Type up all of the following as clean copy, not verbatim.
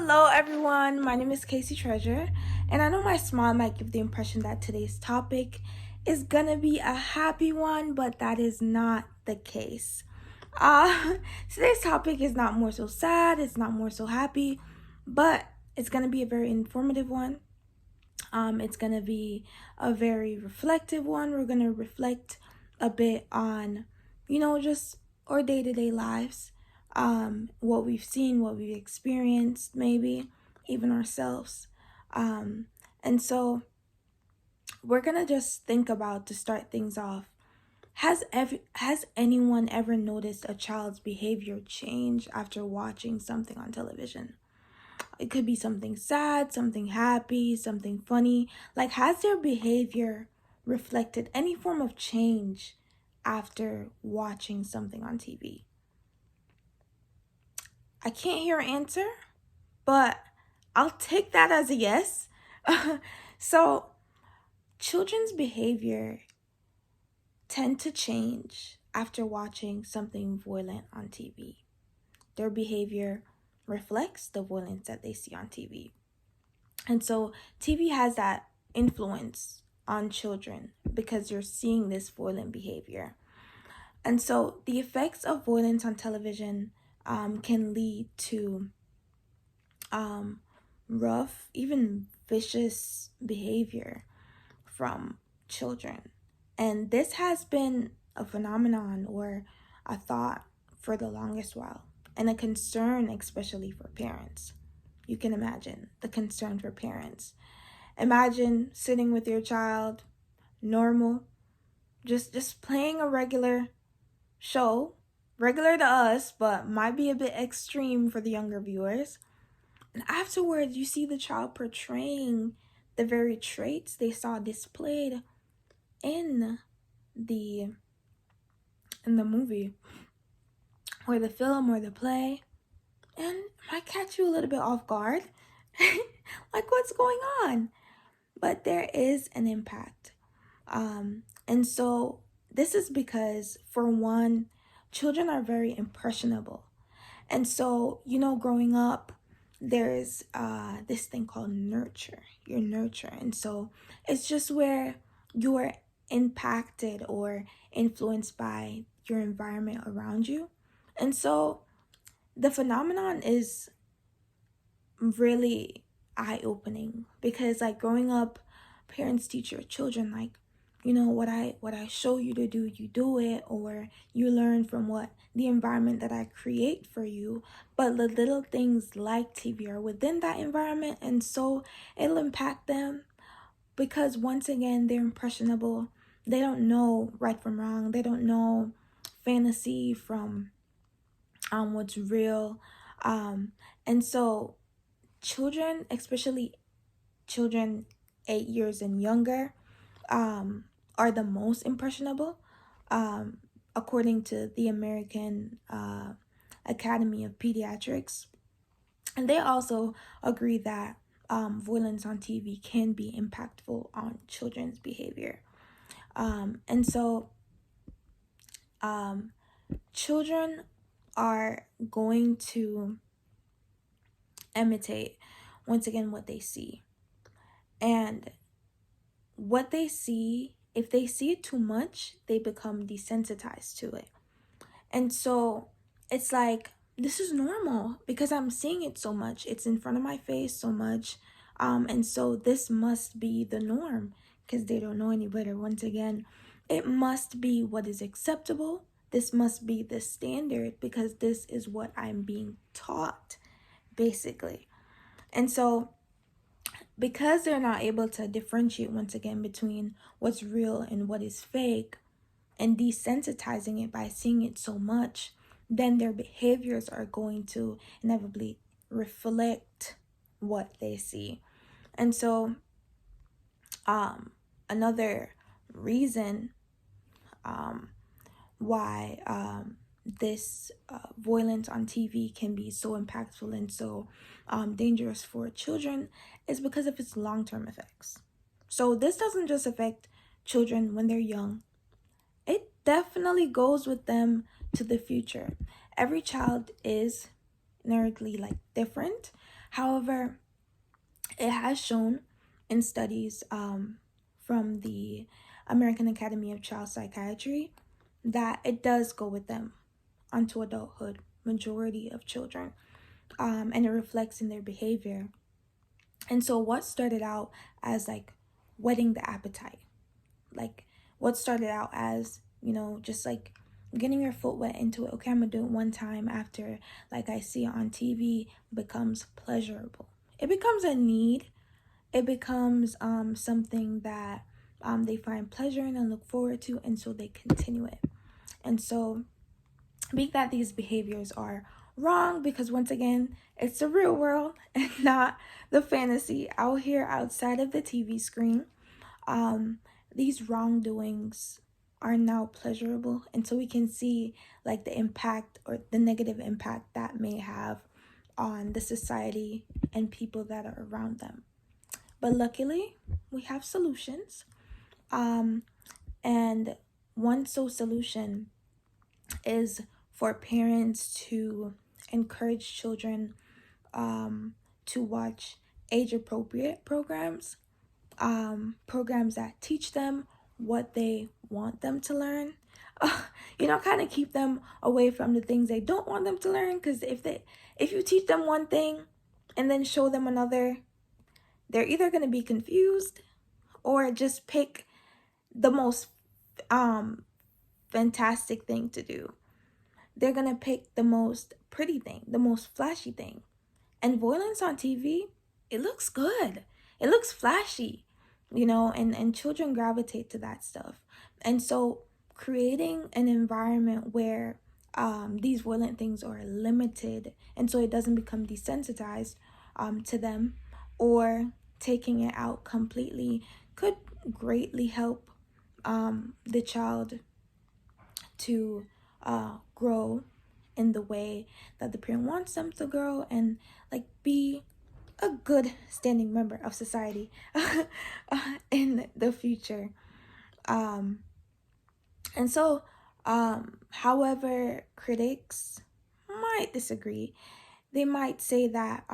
Hello, everyone. My name is Casey Treasure, and I know my smile might give the impression that today's topic is gonna be a happy one, but that is not the case. Uh, Today's topic is not more so sad, it's not more so happy, but it's gonna be a very informative one. It's gonna be a very reflective one. We're gonna reflect a bit on, just our day-to-day lives, what we've seen, what we've experienced, maybe even ourselves. And so we're gonna just think about, to start things off, has anyone ever noticed a child's behavior change after watching something on television? It could be something sad, something happy, something funny. Like, has their behavior reflected any form of change after watching something on TV? I can't hear an answer, but I'll take that as a yes. So, children's behavior tend to change after watching something violent on TV. Their behavior reflects the violence that they see on TV. And so TV has that influence on children because you're seeing this violent behavior. And so the effects of violence on television can lead to rough, even vicious behavior from children. And this has been a phenomenon or a thought for the longest while, and a concern, especially for parents. You can imagine the concern for parents. Imagine sitting with your child, normal, just playing a regular show, regular to us, but might be a bit extreme for the younger viewers. And afterwards, you see the child portraying the very traits they saw displayed in the movie or the film or the play, and it might catch you a little bit off guard. Like, what's going on? But there is an impact. And so this is because, for one, children are very impressionable. And so, growing up, there's this thing called nurture. Your nurture. And so it's just where you're impacted or influenced by your environment around you. And so the phenomenon is really eye-opening because, like, growing up, parents teach your children, like, what I show you to do, you do it, or you learn from what the environment that I create for you. But the little things like TV are within that environment, and so it'll impact them because, once again, they're impressionable. They don't know right from wrong. They don't know fantasy from what's real. And so children, especially children 8 years and younger, are the most impressionable, according to the American Academy of Pediatrics. And they also agree that violence on TV can be impactful on children's behavior. And so children are going to imitate, once again, what they see. And what they see, if they see it too much, they become desensitized to it. And so it's like, this is normal because I'm seeing it so much. It's in front of my face so much. And so this must be the norm because they don't know any better. Once again, it must be what is acceptable. This must be the standard because this is what I'm being taught, basically. And so because they're not able to differentiate, once again, between what's real and what is fake, and desensitizing it by seeing it so much, then their behaviors are going to inevitably reflect what they see. And so another reason why this violence on TV can be so impactful and so dangerous for children is because of its long-term effects. So this doesn't just affect children when they're young. It definitely goes with them to the future. Every child is inherently, like, different. However, it has shown in studies from the American Academy of Child Psychiatry that it does go with them onto adulthood, majority of children, and it reflects in their behavior. And so what started out as like whetting the appetite, like what started out as, just like getting your foot wet into it. Okay, I'm gonna do it one time after like I see it on TV, becomes pleasurable. It becomes a need. It becomes something that they find pleasure in and look forward to, and so they continue it. And so speak that these behaviors are wrong, because once again, it's the real world and not the fantasy out here outside of the TV screen. um these wrongdoings are now pleasurable, and so we can see like the impact or the negative impact that may have on the society and people that are around them. But luckily we have solutions, and one solution is for parents to encourage children to watch age appropriate programs, programs that teach them what they want them to learn. Kind of keep them away from the things they don't want them to learn, because if you teach them one thing and then show them another, they're either going to be confused or just pick the most fantastic thing to do. They're going to pick the most pretty thing, the most flashy thing. And violence on TV, it looks good. It looks flashy, and children gravitate to that stuff. And so creating an environment where these violent things are limited, and so it doesn't become desensitized to them, or taking it out completely, could greatly help the child to grow in the way that the parent wants them to grow, and like be a good standing member of society in the future. And so however, critics might disagree. They might say that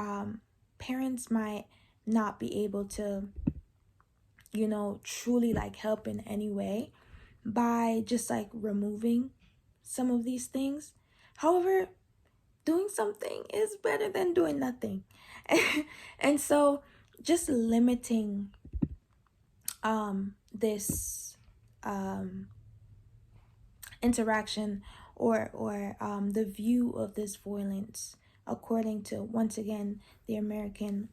parents might not be able to truly like help in any way by just like removing some of these things. However, doing something is better than doing nothing. And so just limiting this interaction or the view of this violence, according to, once again, the American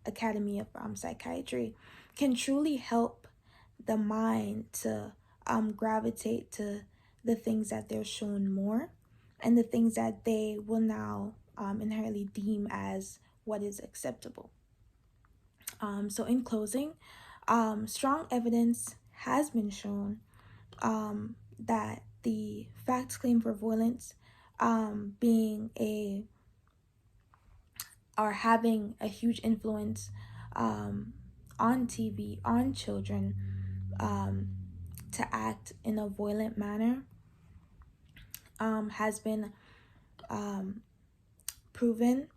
Academy of Psychiatry, can truly help the mind to gravitate to the things that they're shown more, and the things that they will now inherently deem as what is acceptable. So in closing, strong evidence has been shown that the facts claim for violence being or having a huge influence on TV, on children, to act in a violent manner, has been proven.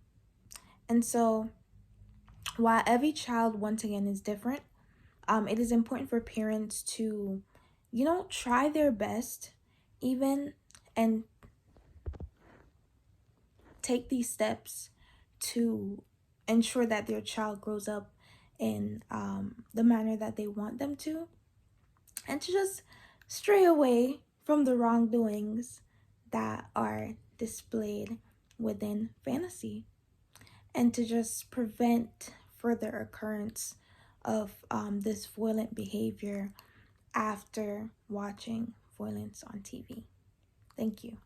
And so while every child, once again, is different, it is important for parents to try their best, even, and take these steps to ensure that their child grows up in the manner that they want them to, and to just stray away from the wrongdoings that are displayed within fantasy, and to just prevent further occurrence of this violent behavior after watching violence on TV. Thank you.